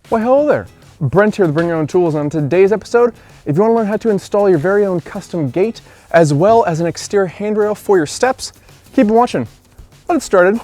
Well, hello there. Brent here with Bring Your Own Tools. On today's episode, if you want to learn how to install your very own custom gate, as well as an exterior handrail for your steps, keep watching. Let's get started.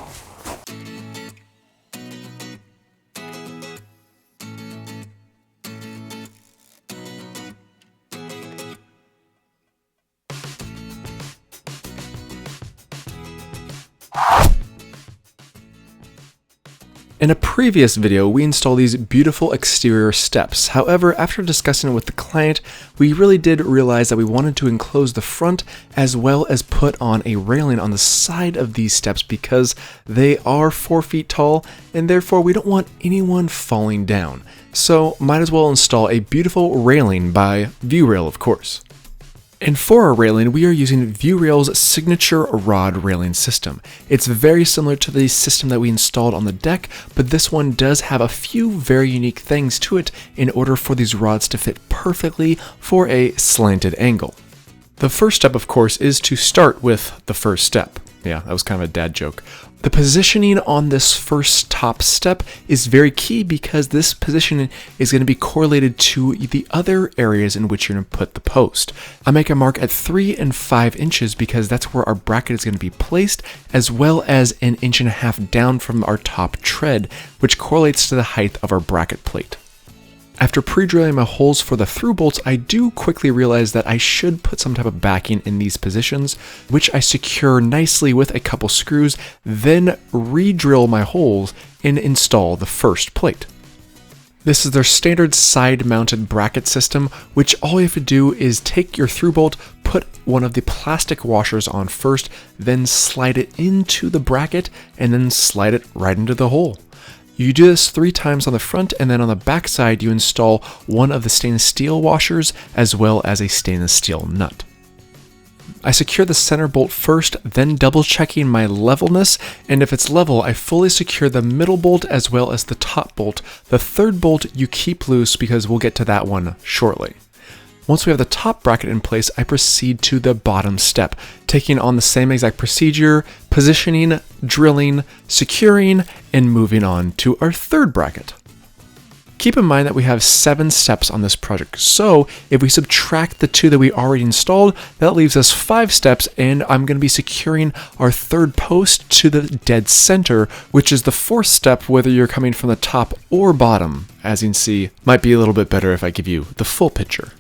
In a previous video, we installed these beautiful exterior steps. However, after discussing it with the client, we really did realize that we wanted to enclose the front as well as put on a railing on the side of these steps because they are 4 feet tall and therefore we don't want anyone falling down. So might as well install a beautiful railing by Viewrail, of course. And for our railing, we are using Viewrail's signature rod railing system. It's very similar to the system that we installed on the deck, but this one does have a few very unique things to it in order for these rods to fit perfectly for a slanted angle. The first step, of course, is to start with the first step. Yeah, that was kind of a dad joke. The positioning on this first top step is very key because this positioning is going to be correlated to the other areas in which you're going to put the post. I make a mark at 3 and 5 inches because that's where our bracket is going to be placed, as well as 1.5 inches down from our top tread, which correlates to the height of our bracket plate. After pre-drilling my holes for the through bolts, I do quickly realize that I should put some type of backing in these positions, which I secure nicely with a couple screws, then re-drill my holes and install the first plate. This is their standard side-mounted bracket system, which all you have to do is take your through bolt, put one of the plastic washers on first, then slide it into the bracket, and then slide it right into the hole. You do this 3 times on the front, and then on the back side you install one of the stainless steel washers as well as a stainless steel nut. I secure the center bolt first, then double checking my levelness, and if it's level, I fully secure the middle bolt as well as the top bolt. The third bolt you keep loose because we'll get to that one shortly. Once we have the top bracket in place, I proceed to the bottom step, taking on the same exact procedure, positioning, drilling, securing, and moving on to our third bracket. Keep in mind that we have 7 steps on this project, so if we subtract the 2 that we already installed, that leaves us 5 steps, and I'm going to be securing our third post to the dead center, which is the 4th step whether you're coming from the top or bottom. As you can see, might be a little bit better if I give you the full picture.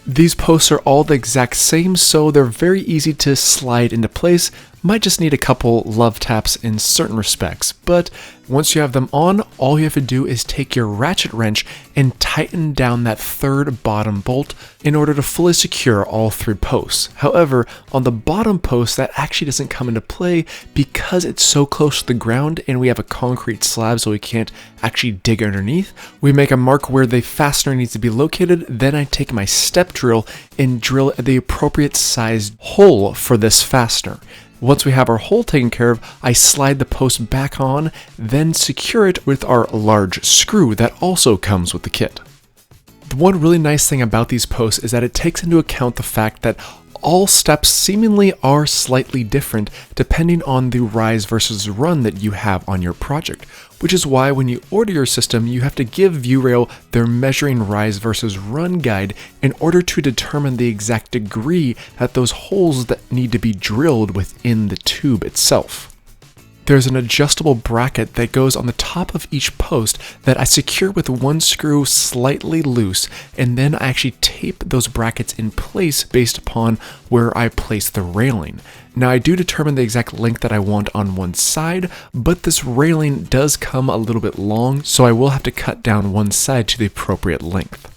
These posts are all the exact same, so they're very easy to slide into place. Might just need a couple love taps in certain respects, but once you have them on, all you have to do is take your ratchet wrench and tighten down that third bottom bolt in order to fully secure all 3 posts. However, on the bottom post, that actually doesn't come into play because it's so close to the ground and we have a concrete slab so we can't actually dig underneath. We make a mark where the fastener needs to be located, then I take my step drill and drill the appropriate sized hole for this fastener. Once we have our hole taken care of, I slide the post back on, then secure it with our large screw that also comes with the kit. The one really nice thing about these posts is that it takes into account the fact that all steps seemingly are slightly different depending on the rise versus run that you have on your project, which is why when you order your system, you have to give Viewrail their measuring rise versus run guide in order to determine the exact degree that those holes that need to be drilled within the tube itself. There's an adjustable bracket that goes on the top of each post that I secure with 1 screw slightly loose, and then I actually tape those brackets in place based upon where I place the railing. Now I do determine the exact length that I want on one side, but this railing does come a little bit long, so I will have to cut down one side to the appropriate length.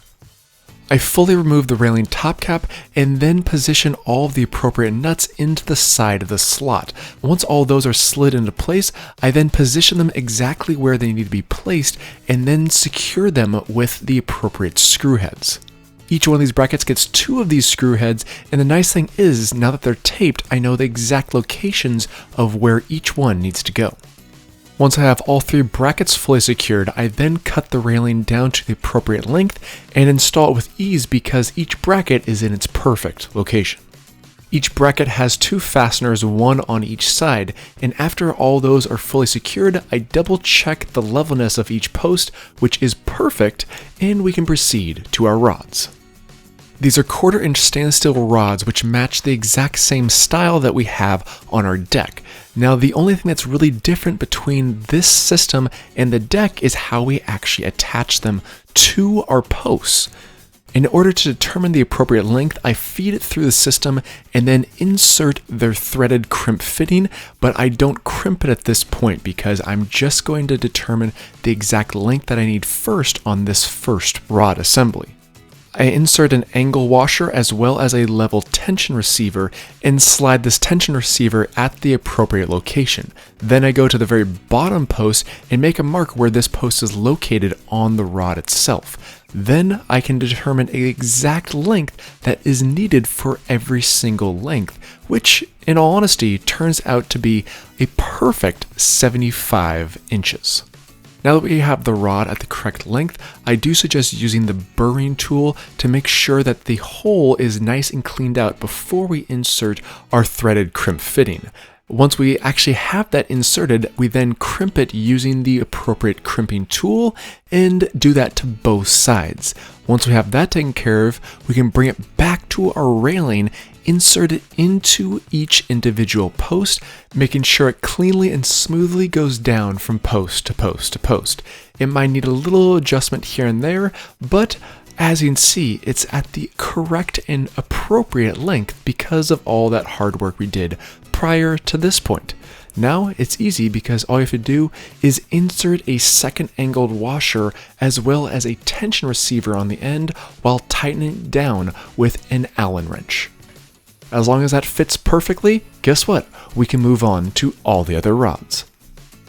I fully remove the railing top cap and then position all of the appropriate nuts into the side of the slot. Once all those are slid into place, I then position them exactly where they need to be placed and then secure them with the appropriate screw heads. Each one of these brackets gets 2 of these screw heads, and the nice thing is, now that they're taped, I know the exact locations of where each one needs to go. Once I have all 3 brackets fully secured, I then cut the railing down to the appropriate length and install it with ease because each bracket is in its perfect location. Each bracket has 2 fasteners, one on each side, and after all those are fully secured, I double check the levelness of each post, which is perfect, and we can proceed to our rods. These are 1/4 inch stainless steel rods which match the exact same style that we have on our deck. Now the only thing that's really different between this system and the deck is how we actually attach them to our posts. In order to determine the appropriate length, I feed it through the system and then insert their threaded crimp fitting, but I don't crimp it at this point because I'm just going to determine the exact length that I need first on this first rod assembly. I insert an angle washer as well as a level tension receiver and slide this tension receiver at the appropriate location. Then I go to the very bottom post and make a mark where this post is located on the rod itself. Then I can determine an exact length that is needed for every single length, which in all honesty turns out to be a perfect 75 inches. Now that we have the rod at the correct length, I do suggest using the burring tool to make sure that the hole is nice and cleaned out before we insert our threaded crimp fitting. Once we actually have that inserted, we then crimp it using the appropriate crimping tool and do that to both sides. Once we have that taken care of, we can bring it back to our railing, insert it into each individual post, making sure it cleanly and smoothly goes down from post to post to post. It might need a little adjustment here and there, but as you can see, it's at the correct and appropriate length because of all that hard work we did prior to this point. Now it's easy because all you have to do is insert a second angled washer as well as a tension receiver on the end while tightening it down with an Allen wrench. As long as that fits perfectly, guess what? We can move on to all the other rods.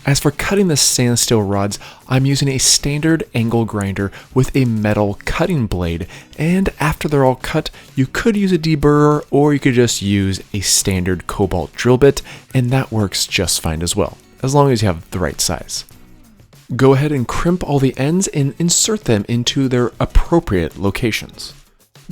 As for cutting the stainless steel rods, I'm using a standard angle grinder with a metal cutting blade, and after they're all cut, you could use a deburrer or you could just use a standard cobalt drill bit, and that works just fine as well, as long as you have the right size. Go ahead and crimp all the ends and insert them into their appropriate locations.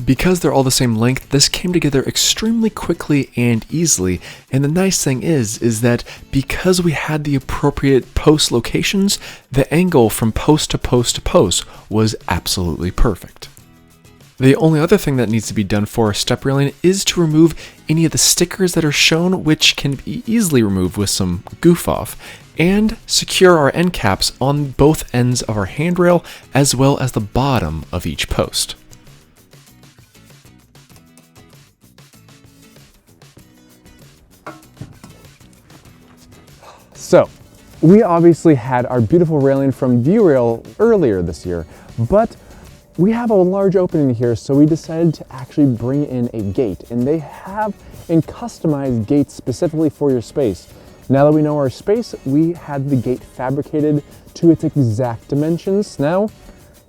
Because they're all the same length, this came together extremely quickly and easily, and the nice thing is that because we had the appropriate post locations, the angle from post to post to post was absolutely perfect. The only other thing that needs to be done for our step railing is to remove any of the stickers that are shown, which can be easily removed with some goof off, and secure our end caps on both ends of our handrail as well as the bottom of each post. So, we obviously had our beautiful railing from Viewrail earlier this year, but we have a large opening here, so we decided to actually bring in a gate, and they have a customized gate specifically for your space. Now that we know our space, we had the gate fabricated to its exact dimensions. Now,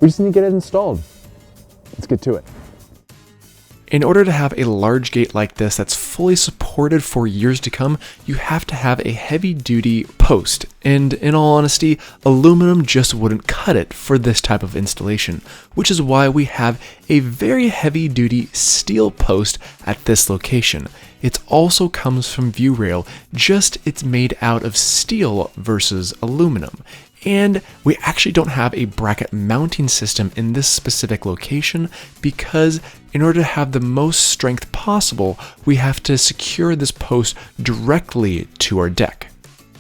we just need to get it installed. Let's get to it. In order to have a large gate like this that's fully supported for years to come, you have to have a heavy-duty post, and in all honesty, aluminum just wouldn't cut it for this type of installation, which is why we have a very heavy-duty steel post at this location. It also comes from Viewrail, just it's made out of steel versus aluminum. And we actually don't have a bracket mounting system in this specific location because in order to have the most strength possible, we have to secure this post directly to our deck.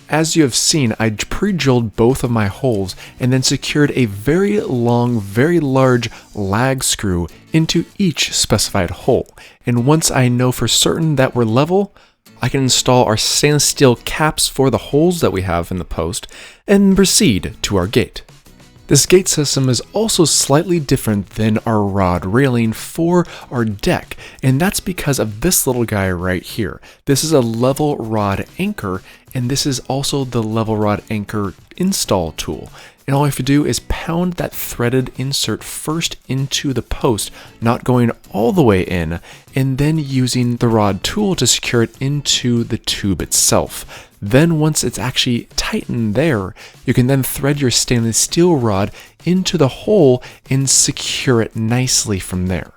As you have seen, I pre-drilled both of my holes and then secured a very long, very large lag screw into each specified hole. And once I know for certain that we're level, I can install our stainless steel caps for the holes that we have in the post and proceed to our gate. This gate system is also slightly different than our rod railing for our deck, and that's because of this little guy right here. This is a level rod anchor, and this is also the level rod anchor install tool. And all I have to do is pound that threaded insert first into the post, not going all the way in, and then using the rod tool to secure it into the tube itself. Then once it's actually tightened there, you can then thread your stainless steel rod into the hole and secure it nicely from there.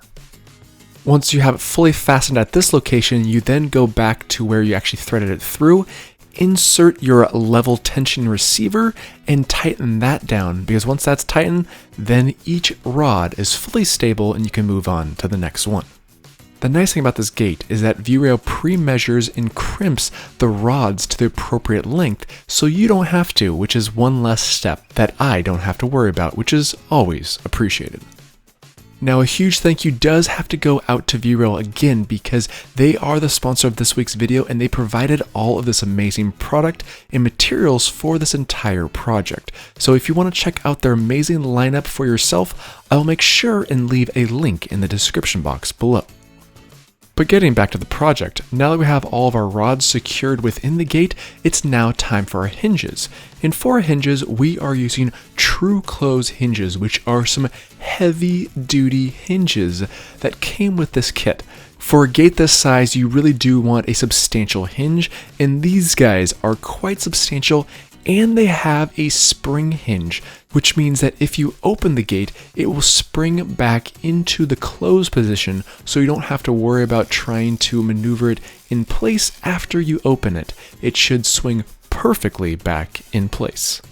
Once you have it fully fastened at this location, you then go back to where you actually threaded it through, insert your level tension receiver, and tighten that down, because once that's tightened, then each rod is fully stable and you can move on to the next one. The nice thing about this gate is that Viewrail pre-measures and crimps the rods to the appropriate length, so you don't have to, which is one less step that I don't have to worry about, which is always appreciated. Now, a huge thank you does have to go out to Viewrail again, because they are the sponsor of this week's video and they provided all of this amazing product and materials for this entire project. So if you want to check out their amazing lineup for yourself, I'll make sure and leave a link in the description box below. But getting back to the project, now that we have all of our rods secured within the gate, it's now time for our hinges. And for our hinges, we are using true close hinges, which are some heavy duty hinges that came with this kit. For a gate this size, you really do want a substantial hinge, and these guys are quite substantial, and they have a spring hinge, which means that if you open the gate, it will spring back into the closed position, so you don't have to worry about trying to maneuver it in place after you open it. It should swing perfectly back in place.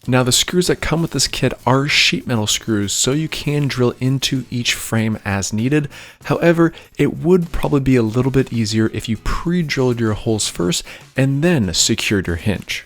Now, the screws that come with this kit are sheet metal screws, so you can drill into each frame as needed. However, it would probably be a little bit easier if you pre-drilled your holes first and then secured your hinge.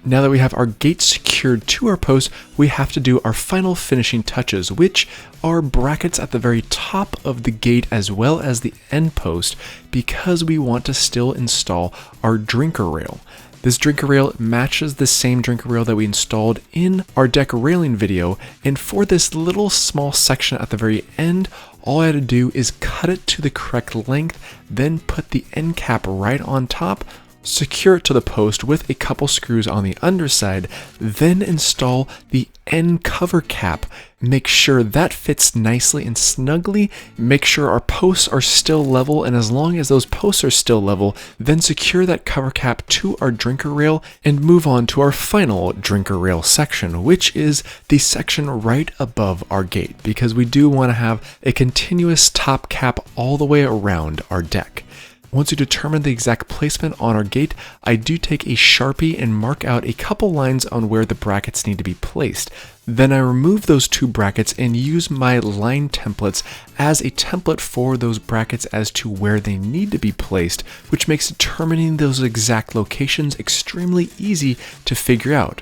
Now that we have our gate secured to our post, we have to do our final finishing touches, which are brackets at the very top of the gate as well as the end post, because we want to still install our drinker rail. This drinker rail matches the same drinker rail that we installed in our deck railing video, and for this little small section at the very end, all I had to do is cut it to the correct length, then put the end cap right on top, secure it to the post with a couple screws on the underside, then install the end cover cap. Make sure that fits nicely and snugly, make sure our posts are still level, and as long as those posts are still level, then secure that cover cap to our drinker rail and move on to our final drinker rail section, which is the section right above our gate, because we do want to have a continuous top cap all the way around our deck. Once you determine the exact placement on our gate, I do take a Sharpie and mark out a couple lines on where the brackets need to be placed. Then I remove those two brackets and use my line templates as a template for those brackets as to where they need to be placed, which makes determining those exact locations extremely easy to figure out.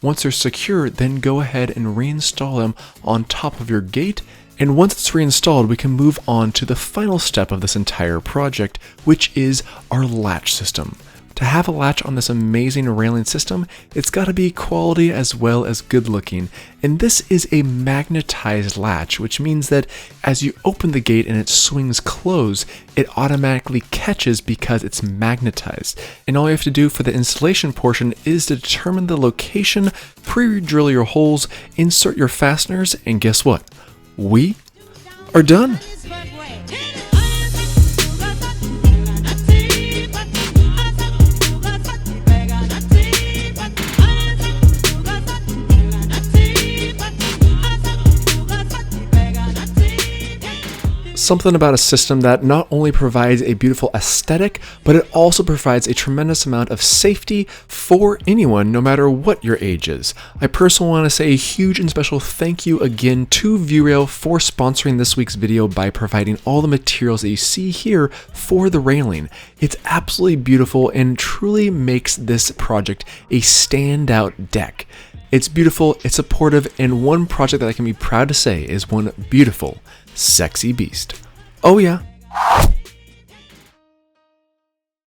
Once they're secure, then go ahead and reinstall them on top of your gate. And once it's reinstalled, we can move on to the final step of this entire project, which is our latch system. To have a latch on this amazing railing system, it's got to be quality as well as good looking. And this is a magnetized latch, which means that as you open the gate and it swings closed, it automatically catches because it's magnetized. And all you have to do for the installation portion is to determine the location, pre-drill your holes, insert your fasteners, and guess what? We are done. Something about a system that not only provides a beautiful aesthetic, but it also provides a tremendous amount of safety for anyone, no matter what your age is. I personally want to say a huge and special thank you again to Viewrail for sponsoring this week's video by providing all the materials that you see here for the railing. It's absolutely beautiful and truly makes this project a standout deck. It's beautiful, it's supportive, and one project that I can be proud to say is one beautiful, sexy beast. Oh yeah,